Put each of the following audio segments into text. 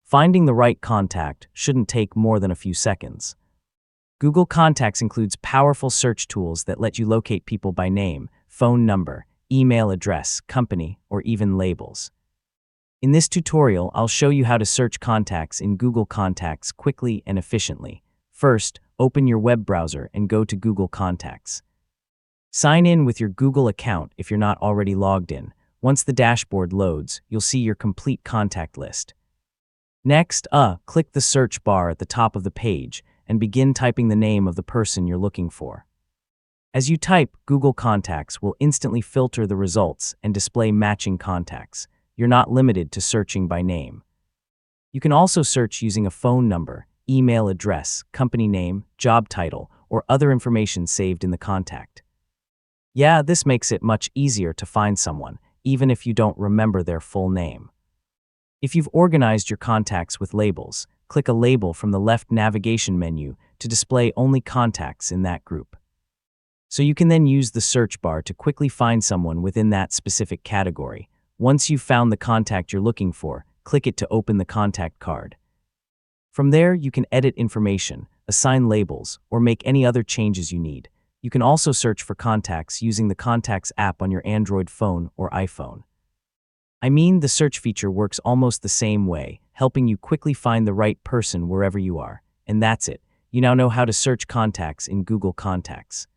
Finding the right contact shouldn't take more than a few seconds. Google Contacts includes powerful search tools that let you locate people by name, phone number, email address, company, or even labels. In this tutorial, I'll show you how to search contacts in Google Contacts quickly and efficiently. First, open your web browser and go to Google Contacts. Sign in with your Google account if you're not already logged in. Once the dashboard loads, you'll see your complete contact list. Next, click the search bar at the top of the page and begin typing the name of the person you're looking for. As you type, Google Contacts will instantly filter the results and display matching contacts. You're not limited to searching by name. You can also search using a phone number, email address, company name, job title, or other information saved in the contact. Yeah, this makes it much easier to find someone, even if you don't remember their full name. If you've organized your contacts with labels, click a label from the left navigation menu to display only contacts in that group. So you can then use the search bar to quickly find someone within that specific category. Once you've found the contact you're looking for, click it to open the contact card. From there, you can edit information, assign labels, or make any other changes you need. You can also search for contacts using the Contacts app on your Android phone or iPhone. The search feature works almost the same way, helping you quickly find the right person wherever you are. And that's it. You now know how to search contacts in Google Contacts.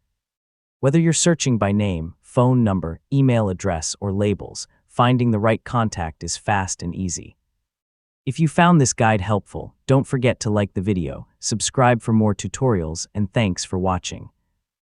Whether you're searching by name, phone number, email address, or labels, finding the right contact is fast and easy. If you found this guide helpful, don't forget to like the video, subscribe for more tutorials, and thanks for watching.